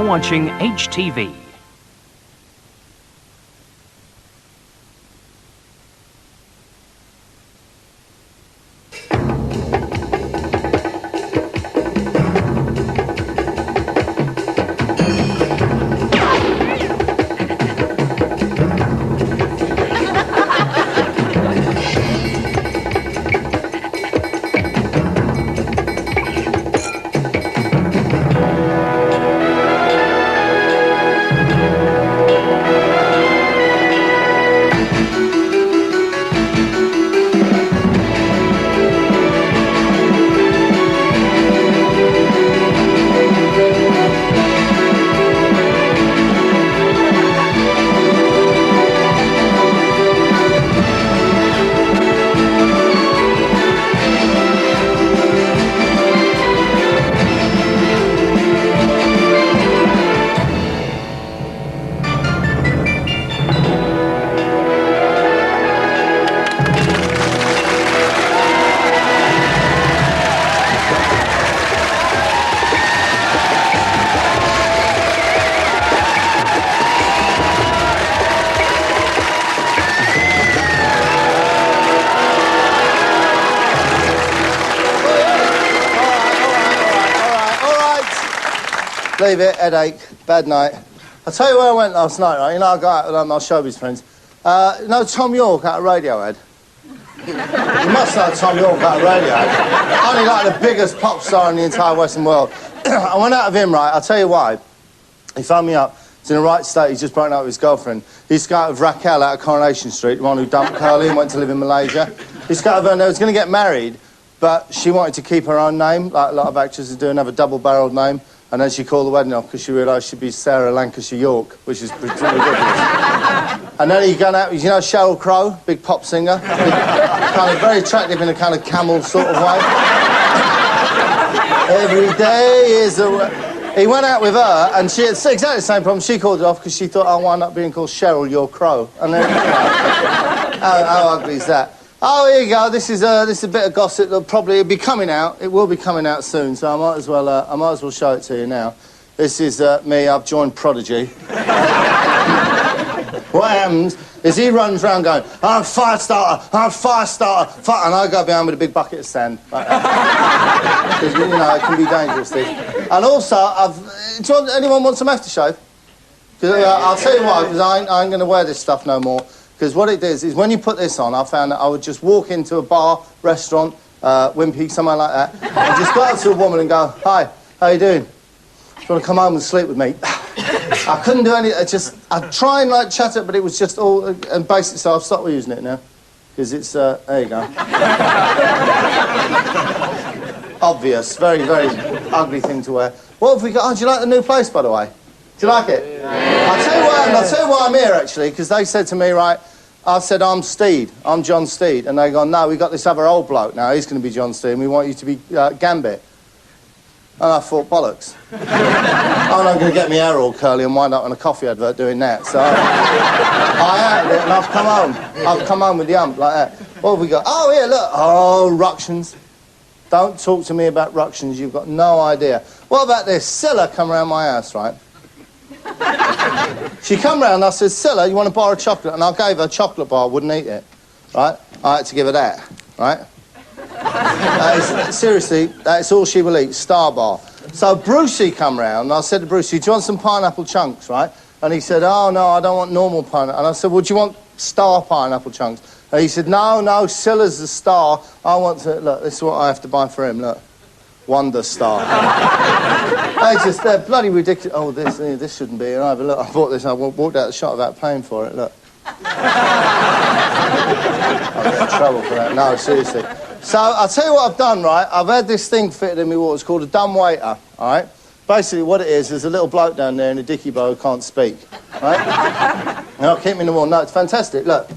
You're watching HTV. Leave it, headache, bad night. I'll tell you where I went last night, right? You know, I go out with my showbiz friends. You know Tom York out of Radiohead? You must know Tom York out of Radiohead. Only like the biggest pop star in the entire Western world. I went out of him, right? I'll tell you why. He phoned me up. He's in the right state. He's just broken up with his girlfriend. He used to go out with Raquel out of Coronation Street, the one who dumped Curly and went to live in Malaysia. He used to go out with her and they was going to get married, but she wanted to keep her own name, like a lot of actresses do, and have a double-barrelled name. And then she called the wedding off because she realised she'd be Sarah Lancashire York, which is pretty ridiculous. And then he gone out, you know Sheryl Crow, big pop singer? Kind of very attractive in a kind of camel sort of way. Every day is a... He went out with her and she had exactly the same problem. She called it off because she thought, I'll wind up being called Cheryl, your crow. And then, how ugly is that? Oh, here you go. This is a bit of gossip that'll probably be coming out. It will be coming out soon, so I might as well show it to you now. This is me. I've joined Prodigy. What happens is he runs around going, I'm a fire starter, I'm a fire starter, and I go behind with a big bucket of sand. Like that. Because, you know, it can be dangerous, this. And also, anyone want some aftershave? Because I'll tell you why, because I ain't going to wear this stuff no more. Because what it is when you put this on, I found that I would just walk into a bar, restaurant, Wimpy, somewhere like that, and just go up to a woman and go, hi, how you doing? Do you want to come home and sleep with me? I couldn't do any, I'd try and, like, chat it, but it was just all, and basically, so I've stopped using it now. Because it's, there you go. Obvious, very, very ugly thing to wear. What have we got? Oh, do you like the new place, by the way? Do you like it? Yeah. I'll tell you why I'm here, actually, because they said to me, right, I said, I'm Steed, I'm John Steed, and they go, no, we got this other old bloke now, he's going to be John Steed, and we want you to be Gambit. And I thought, bollocks. I'm not going to get my hair all curly and wind up on a coffee advert doing that, so I had it, and I've come home. I've come home with the ump, like that. What have we got? Oh, here, look. Oh, ructions. Don't talk to me about ructions, you've got no idea. What about this? Scylla come round my house, right? She come round and I said, Scylla, you want to borrow a chocolate? And I gave her a chocolate bar, wouldn't eat it, right? I had to give her that, right? Seriously, that's all she will eat, Star Bar. So Brucey come round and I said to Brucey, do you want some pineapple chunks, right? And he said, oh, no, I don't want normal pineapple. And I said, well, do you want star pineapple chunks? And he said, no, Scylla's the star. I want to, look, this is what I have to buy for him, look. Wonder Star. They're bloody ridiculous. Oh, this shouldn't be here either. Look, I bought this, I walked out the shop without paying for it, look. I'll get in trouble for that. No, seriously. So, I'll tell you what I've done, right? I've had this thing fitted in my wall. It's called a dumb waiter, all right? Basically, what it is, there's a little bloke down there in a dicky bow who can't speak, right? And I'll keep him in the wall. No, it's fantastic, look.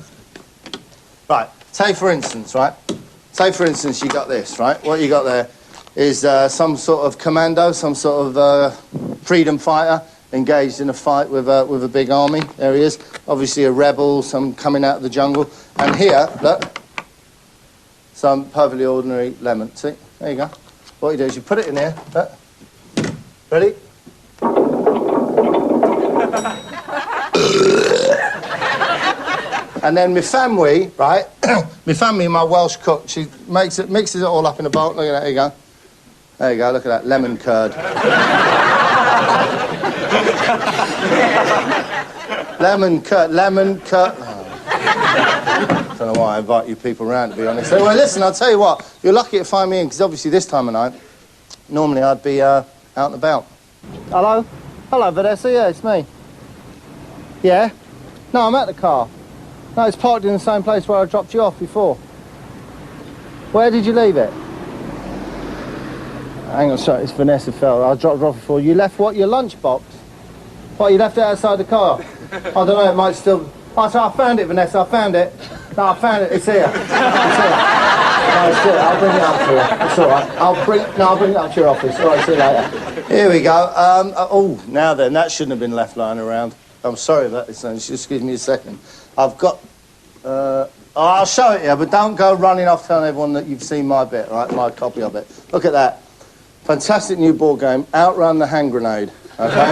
Right, say for instance, right? Say for instance you got this, right? What you got there is some sort of commando, some sort of freedom fighter engaged in a fight with a big army. There he is. Obviously a rebel, some coming out of the jungle. And here, look, some perfectly ordinary lemon. See? There you go. What you do is you put it in here. Look. Ready? And then my family, right? My family, my Welsh cook, she mixes it all up in a bowl. Look at that, there you go. There you go, look at that, lemon curd. lemon curd. Oh. Don't know why I invite you people around, to be honest. Well, listen, I'll tell you what, you're lucky to find me in, because obviously this time of night, normally I'd be out and about. Hello? Hello, Vanessa, yeah, it's me. Yeah? No, I'm at the car. No, it's parked in the same place where I dropped you off before. Where did you leave it? Hang on, sorry, it's Vanessa Fell. I dropped it off before. You left what, your lunchbox? What, you left it outside the car? I don't know, it might still... Oh, so I found it, Vanessa, I found it. No, I found it, it's here. It's here. No, it's here, I'll bring it up to you. It's all right. I'll bring it up to your office. All right, see you later. Here we go. Oh, now then, that shouldn't have been left lying around. I'm sorry about this, then. Just give me a second. I've got... I'll show it you, but don't go running off telling everyone that you've seen my bit, right? My copy of it. Look at that. Fantastic new board game, Outrun the Hand Grenade. Okay?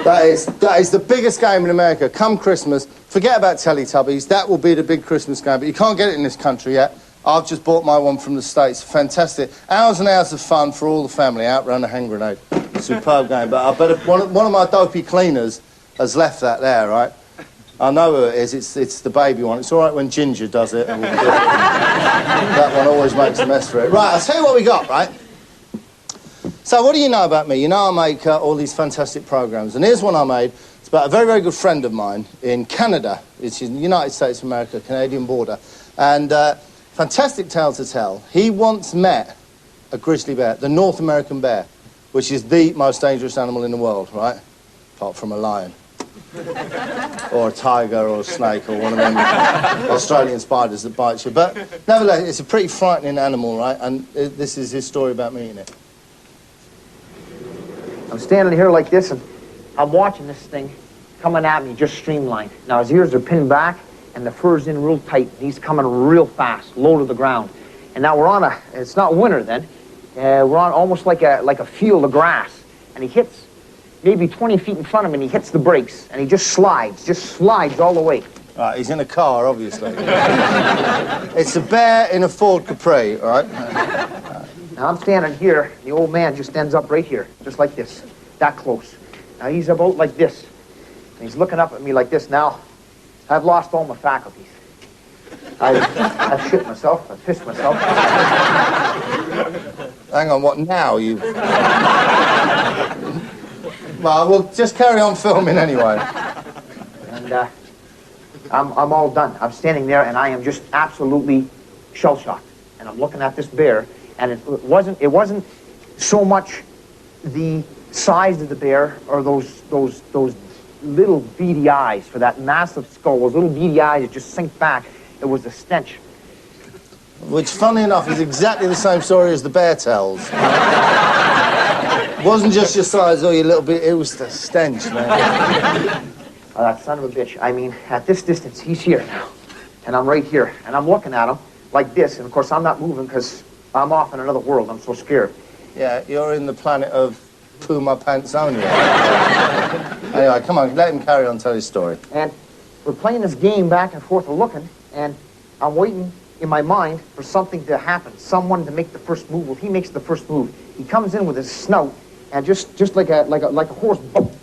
that is the biggest game in America. Come Christmas, forget about Teletubbies. That will be the big Christmas game, but you can't get it in this country yet. I've just bought my one from the States. Fantastic. Hours and hours of fun for all the family. Outrun the Hand Grenade. Superb game. But I bet one of my dopey cleaners has left that there, right? I know who it is. It's the baby one. It's all right when Ginger does it. That one always makes a mess for it. Right, I'll tell you what we got, right? So what do you know about me? You know I make all these fantastic programmes. And here's one I made. It's about a very, very good friend of mine in Canada. It's in the United States of America, Canadian border. And fantastic tale to tell. He once met a grizzly bear, the North American bear, which is the most dangerous animal in the world, right? Apart from a lion. Or a tiger or a snake or one of them Australian spiders that bite you. But nevertheless, it's a pretty frightening animal, right? And this is his story about meeting it. I'm standing here like this, and I'm watching this thing coming at me, just streamlined. Now, his ears are pinned back, and the fur's in real tight. He's coming real fast, low to the ground. And now we're on it's not winter then. We're on almost like a field of grass. And he hits maybe 20 feet in front of him, and he hits the brakes, and he just slides all the way. Right, he's in a car, obviously. It's a bear in a Ford Capri, all right? Now, I'm standing here, the old man just ends up right here, just like this, that close. Now, he's about like this, and he's looking up at me like this. Now, I've lost all my faculties. I've shit myself, I've pissed myself. Hang on, what, now? Well, we'll just carry on filming anyway. And I'm all done. I'm standing there, and I am just absolutely shell-shocked. And I'm looking at this bear, and it wasn't so much the size of the bear or those little beady eyes for that massive skull, those little beady eyes that just sink back. It was the stench. Which, funny enough, is exactly the same story as the bear tells. It wasn't just your size or your little bit, it was the stench, man. Oh, that son of a bitch. I mean, at this distance, he's here now. And I'm right here. And I'm looking at him like this. And, of course, I'm not moving because I'm off in another world. I'm so scared. Yeah, you're in the planet of Puma Pantsonia. Anyway, come on, let him carry on, tell his story. And we're playing this game back and forth of looking, and I'm waiting in my mind for something to happen, someone to make the first move. Well, he makes the first move. He comes in with his snout, and just like a horse.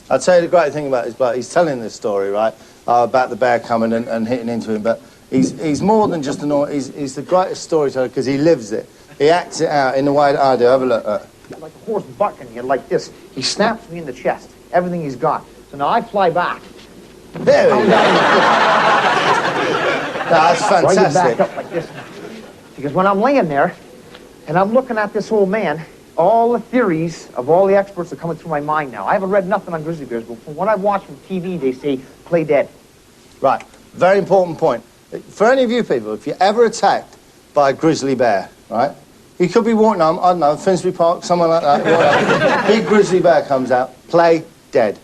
I'll tell you the great thing about his bloke. He's telling this story, right, about the bear coming and hitting into him, but he's more than just he's the greatest storyteller because he lives it. He acts it out in the way that I do. Have a look at it. Like a horse bucking you, like this. He snaps me in the chest, everything he's got. So now I fly back. There we go. That's fantastic. So I get back up like this. Because when I'm laying there, and I'm looking at this old man, all the theories of all the experts are coming through my mind now. I haven't read nothing on grizzly bears, but from what I've watched from TV, they say, play dead. Right. Very important point. For any of you people, if you're ever attacked by a grizzly bear, right, you could be walking home, I don't know, Finsbury Park, somewhere like that. Big grizzly bear comes out, play dead.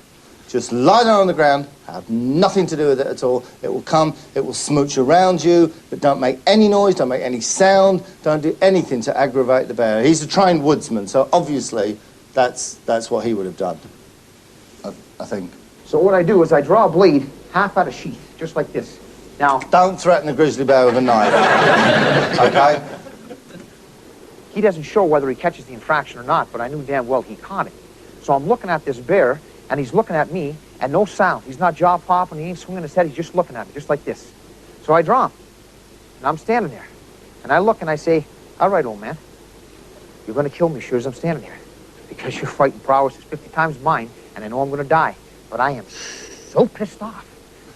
Just lie down on the ground, have nothing to do with it at all. It will come, it will smooch around you, but don't make any noise, don't make any sound, don't do anything to aggravate the bear. He's a trained woodsman, so obviously that's what he would have done, I think. So what I do is I draw a blade half out of sheath, just like this. Now, Don't threaten a grizzly bear with a knife. Okay? he doesn't show whether he catches the infraction or not, but I knew damn well he caught it. So I'm looking at this bear, and he's looking at me, and no sound. He's not jaw popping, he ain't swinging his head, he's just looking at me, just like this. So I draw him, and I'm standing there. And I look and I say, all right, old man, you're going to kill me sure as I'm standing here. Because your fighting prowess is 50 times mine, and I know I'm going to die. But I am so pissed off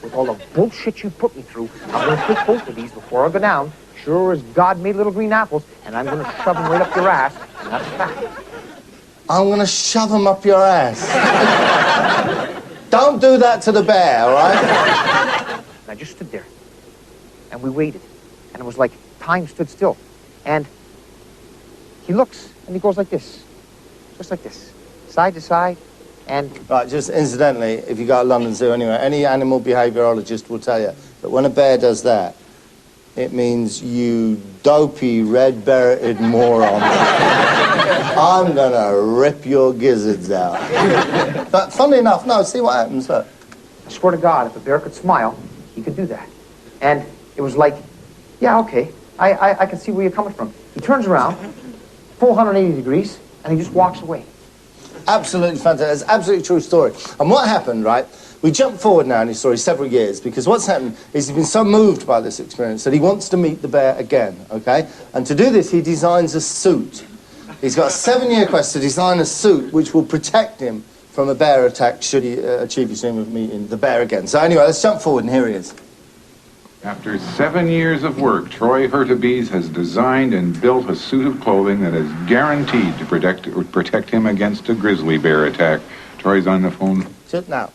with all the bullshit you put me through. I'm going to take both of these before I go down, sure as God made little green apples, and I'm going to shove them right up your ass, and that's a fact. I'm going to shove them up your ass. Don't do that to the bear, all right? And I just stood there, and we waited, and it was like time stood still. And he looks, and he goes like this, just like this, side to side, and... Right, just incidentally, if you go to London Zoo anyway, any animal behaviourologist will tell you that when a bear does that, it means you dopey, red-bearded moron. I'm gonna rip your gizzards out. But funnily enough, no, see what happens, look. I swear to God, if a bear could smile, he could do that. And it was like, yeah, okay, I can see where you're coming from. He turns around, full 180 degrees, and he just walks away. Absolutely fantastic. It's an absolutely true story. And what happened, right, we jump forward now in his story several years, because what's happened is he's been so moved by this experience that he wants to meet the bear again, okay? And to do this, he designs a suit. He's got a 7-year quest to design a suit which will protect him from a bear attack should he achieve his dream of meeting the bear again. So anyway, let's jump forward, and here he is. After 7 years of work, Troy Hurtubise has designed and built a suit of clothing that is guaranteed to protect him against a grizzly bear attack. Troy's on the phone. Now,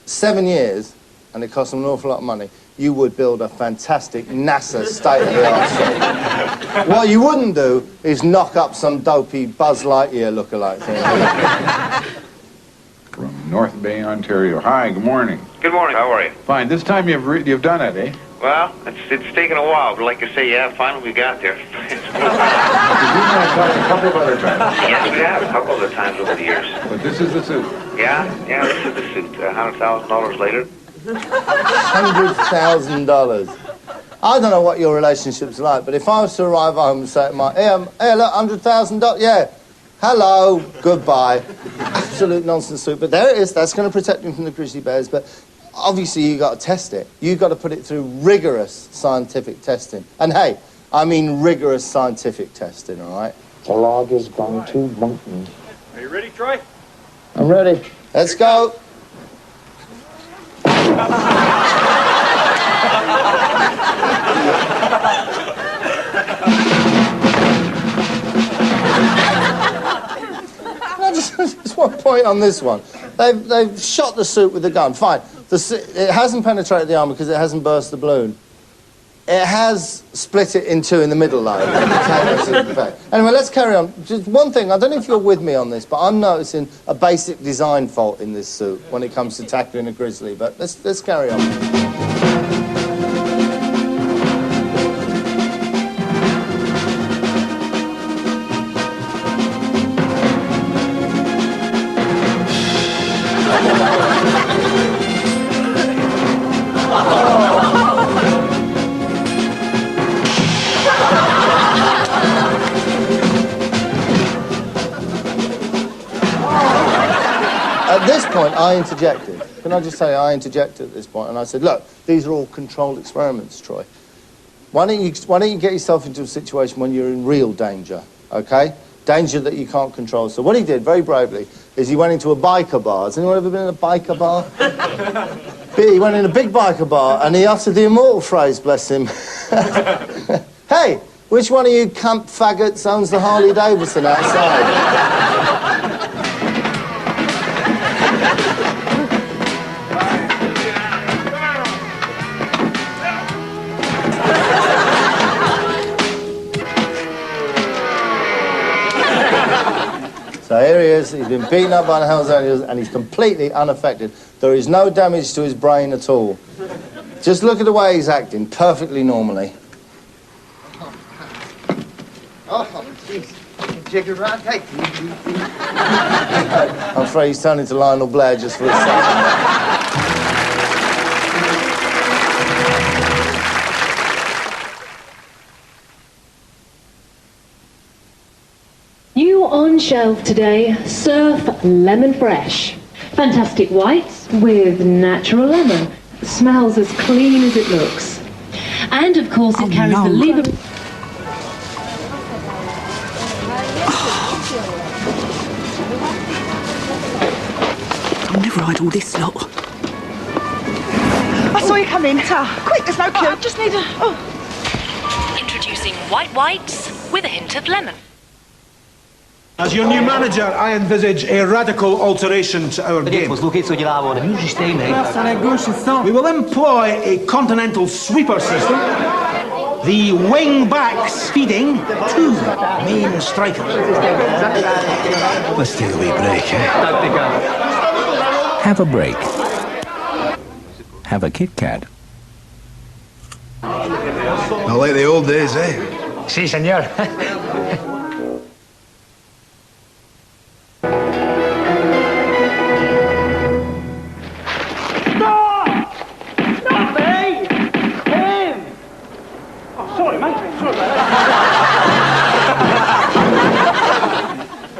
7 years, and it costs him an awful lot of money, you would build a fantastic NASA state-of-the-art suit. What you wouldn't do is knock up some dopey Buzz Lightyear lookalike thing. From North Bay, Ontario. Hi, good morning. Good morning. How are you? Fine. This time you've done it, eh? Well, it's taken a while, but like I say, yeah, finally we got there. You've talked a couple of other times. Yes, we have a couple other times over the years. But this is the suit. Yeah, this is the suit. $100,000 later. $100,000. I don't know what your relationship's like, but if I was to arrive home and say to my, hey, look, $100,000, yeah, hello, goodbye. Absolute nonsense suit, but there it is. That's going to protect him from the grizzly bears, but obviously you've got to test it. You've got to put it through rigorous scientific testing. And hey, I mean rigorous scientific testing, all right? The log is going to bump me. Are you ready, Troy? I'm ready. Let's go. Just one point on this one. They've shot the suit with the gun. Fine. It hasn't penetrated the armor because it hasn't burst the balloon. It has split it in two in the middle, though. Anyway, let's carry on. Just one thing. I don't know if you're with me on this, but I'm noticing a basic design fault in this suit when it comes to tackling a grizzly. But let's carry on. At this point, I interjected. Can I just say I interjected at this point, and I said, look, these are all controlled experiments, Troy. Why don't you get yourself into a situation when you're in real danger, okay? Danger that you can't control. So what he did, very bravely, is he went into a biker bar. Has anyone ever been in a biker bar? He went in a big biker bar, and he uttered the immortal phrase, bless him. Hey, which one of you camp faggots owns the Harley Davidson outside? So here he is, he's been beaten up by the Hells Angels and he's completely unaffected. There is no damage to his brain at all. Just look at the way he's acting, perfectly normally. Oh, jeez. Jigger around tight. I'm afraid he's turned into Lionel Blair just for a second. on shelf today, Surf Lemon Fresh. Fantastic whites with natural lemon. Smells as clean as it looks. And of course it carries the lever... I've never had all this lot. I saw you come in. Quick, there's no queue. I just need a... Introducing white whites with a hint of lemon. As your new manager, I envisage a radical alteration to our game. We will employ a continental sweeper system. The wing backs feeding two main strikers. Let's take a wee break, eh? Have a break. Have a Kit Kat. I like the old days, eh? Si, senor.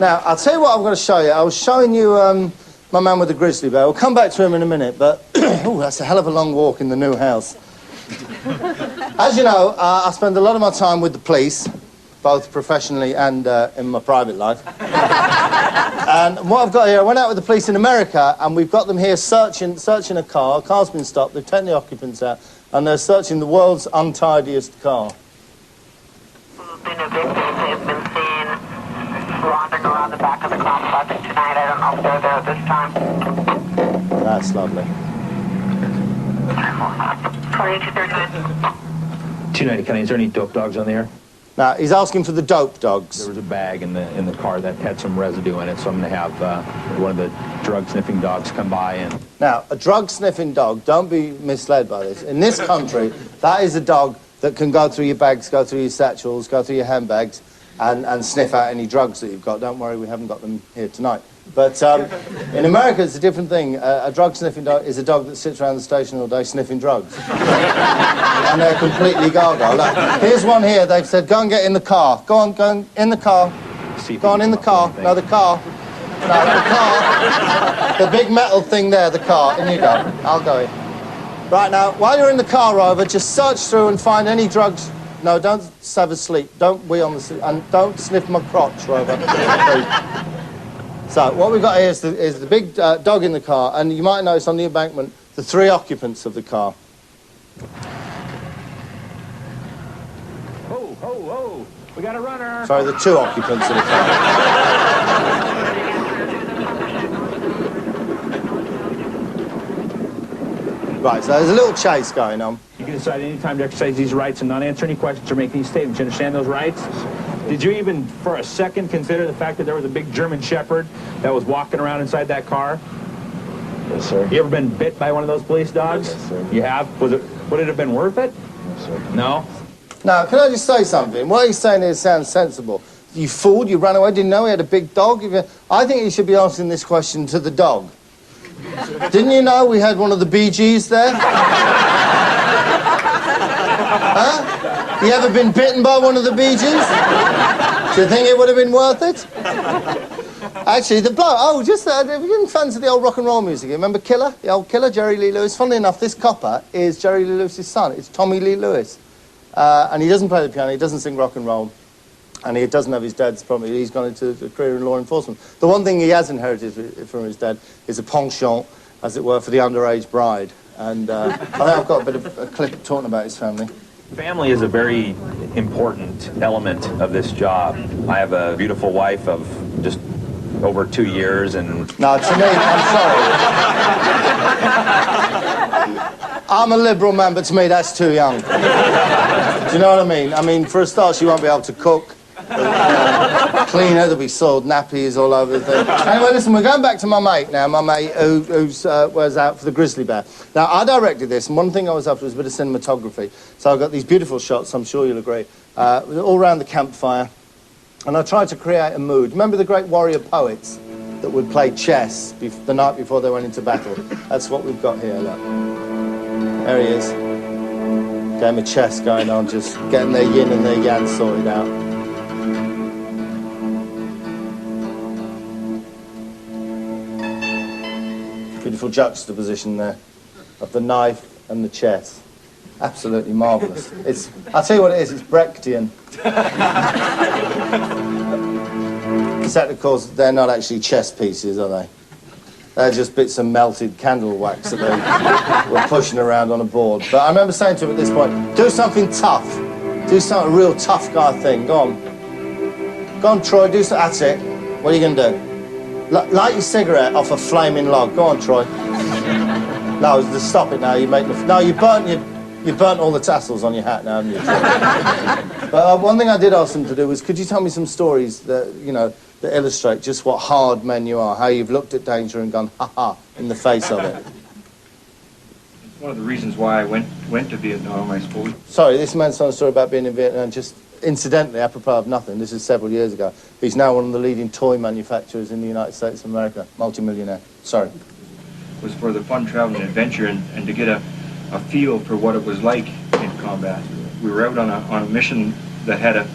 Now, I'll tell you what I'm going to show you. I was showing you my man with the grizzly bear. We'll come back to him in a minute, but oh, that's a hell of a long walk in the new house. As you know, I spend a lot of my time with the police, both professionally and in my private life. And what I've got here, I went out with the police in America, and we've got them here searching a car. A car's been stopped, they've taken the occupants out, and they're searching the world's untidiest car. Wandering around the back of the complex tonight. I don't know if they're there at this time. That's lovely. 290 County, is there any dope dogs on the air? Now, he's asking for the dope dogs. There was a bag in the car that had some residue in it, so I'm going to have one of the drug-sniffing dogs come by and... Now, a drug-sniffing dog, don't be misled by this. In this country, that is a dog that can go through your bags, go through your satchels, go through your handbags, and sniff out any drugs that you've got. Don't worry, we haven't got them here tonight. But in America, it's a different thing. A drug-sniffing dog is a dog that sits around the station all day sniffing drugs. And they're completely gaga. Look, here's one here. They've said, go and get in the car. Go on, in the car. Go on, in the car. No, the car. No, the car. The big metal thing there, the car. In you go. I'll go in. Right, now, while you're in the car, Rover, just search through and find any drugs... No, don't have a sleep. Don't wee on the seat. And don't sniff my crotch, Rover. So, what we've got here is the big dog in the car, and you might notice on the embankment the three occupants of the car. Ho, ho, ho! We got a runner! Sorry, the two occupants of the car. Right, so there's a little chase going on. You can decide any time to exercise these rights and not answer any questions or make any statements. You understand those rights? Did you even, for a second, consider the fact that there was a big German Shepherd that was walking around inside that car? Yes, sir. You ever been bit by one of those police dogs? Yes, sir. You have? Would it have been worth it? Yes, sir. No? Now, can I just say something? What he's saying here sounds sensible. You fooled, you ran away, didn't know he had a big dog. I think you should be asking this question to the dog. Didn't you know we had one of the Bee Gees there? Huh? You ever been bitten by one of the Bee Gees? Do you think it would have been worth it? Actually, the bloke... Oh, just we didn't fancy the old rock and roll music. You remember Killer? The old Killer, Jerry Lee Lewis. Funnily enough, this copper is Jerry Lee Lewis's son. It's Tommy Lee Lewis. And he doesn't play the piano, he doesn't sing rock and roll. And he doesn't have his dad's problem. He's gone into a career in law enforcement. The one thing he has inherited from his dad is a penchant, as it were, for the underage bride. And I think I've got a bit of a clip talking about his family. Family is a very important element of this job. I have a beautiful wife of just over 2 years and... No, to me, I'm sorry. I'm a liberal man, but to me, that's too young. Do you know what I mean? I mean, for a start, she won't be able to cook. Clean her, there'll be soiled nappies all over the thing. Anyway, listen, we're going back to my mate now, my mate who was out for the grizzly bear. Now, I directed this, and one thing I was after was a bit of cinematography. So I've got these beautiful shots, I'm sure you'll agree, all around the campfire. And I tried to create a mood. Remember the great warrior poets that would play chess the night before they went into battle? That's what we've got here, look. There he is. Game of chess going on, just getting their yin and their yang sorted out. beautiful juxtaposition there of the knife and the chess. Absolutely marvellous. I'll tell you what it is, it's Brechtian. Except, of course, they're not actually chess pieces, are they? They're just bits of melted candle wax that they were pushing around on a board. But I remember saying to him at this point, do something tough. Do something, a real tough guy thing. Go on. Go on, Troy, do something. That's it. What are you going to do? Light your cigarette off a flaming log. Go on, Troy. No, just stop it now. You burnt all the tassels on your hat now, haven't you? But one thing I did ask them to do was, could you tell me some stories that, you know, that illustrate just what hard men you are, how you've looked at danger and gone, ha-ha, in the face of it? It's one of the reasons why I went to Vietnam, I suppose. Sorry, this man's telling a story about being in Vietnam, just incidentally, apropos of nothing, this is several years ago. He's now one of the leading toy manufacturers in the United States of America, multi-millionaire. Sorry. It was for the fun, travel, and adventure, and to get a feel for what it was like in combat. We were out on a mission that had a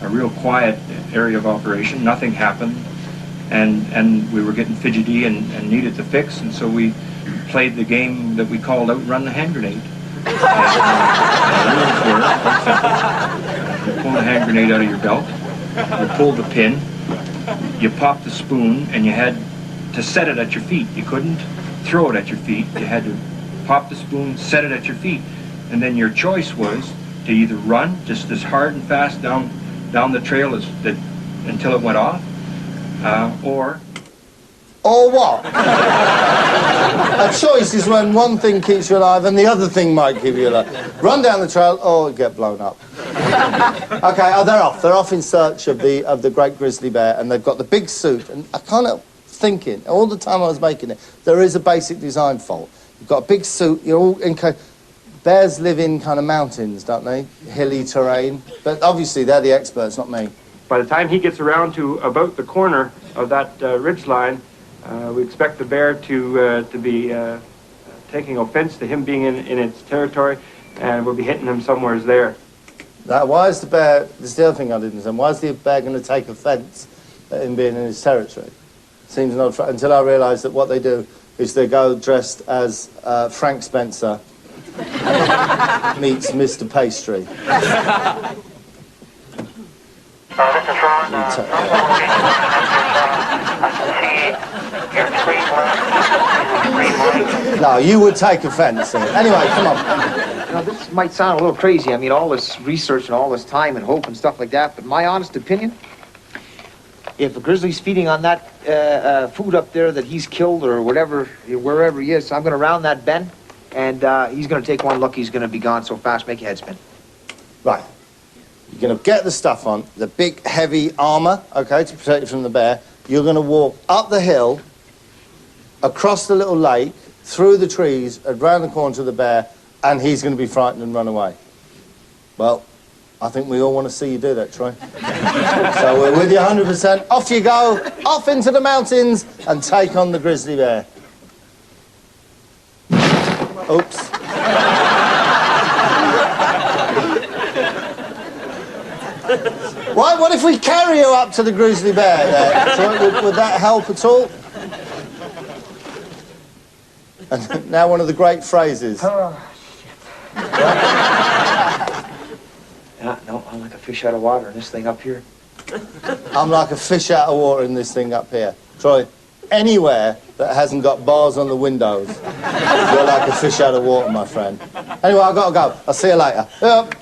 real quiet area of operation. Nothing happened, and we were getting fidgety and needed to fix, and so we played the game that we called Outrun the Hand Grenade. You pull the hand grenade out of your belt, you pulled the pin, you popped the spoon, and you had to set it at your feet. You couldn't throw it at your feet. You had to pop the spoon, set it at your feet, and then your choice was to either run just as hard and fast down the trail until it went off, or what? A choice is when one thing keeps you alive and the other thing might keep you alive. Run down the trail or get blown up. Okay, they're off. They're off in search of the great grizzly bear, and they've got the big suit. And I can't help thinking, all the time I was making it, there is a basic design fault. You've got a big suit, you're all in... Bears live in kind of mountains, don't they? Hilly terrain. But obviously they're the experts, not me. By the time he gets around to about the corner of that ridge line, we expect the bear to be taking offense to him being in its territory, and we'll be hitting him somewhere there. Why is the bear... This is the other thing I didn't say. Why is the bear going to take offence at him being in his territory? Seems not... Until I realised that what they do is they go dressed as Frank Spencer meets Mr. Pastry. This is Ron. No, you would take offence. Anyway, come on. Now, this might sound a little crazy. I mean, all this research and all this time and hope and stuff like that, but my honest opinion, if a grizzly's feeding on that food up there that he's killed or whatever, wherever he is, I'm going to round that bend, and he's going to take one look. He's going to be gone so fast, make your head spin. Right. You're going to get the stuff on, the big, heavy armour, okay, to protect you from the bear. You're going to walk up the hill, across the little lake, through the trees, and round the corner to the bear, and he's going to be frightened and run away. Well, I think we all want to see you do that, Troy. So we're with you 100%. Off you go, off into the mountains, and take on the grizzly bear. Oops. What if we carry you up to the grizzly bear there? So would that help at all? And now one of the great phrases. Oh, shit. No, I'm like a fish out of water in this thing up here. I'm like a fish out of water in this thing up here. Troy, anywhere that hasn't got bars on the windows, you're like a fish out of water, my friend. Anyway, I've got to go. I'll see you later. Yep.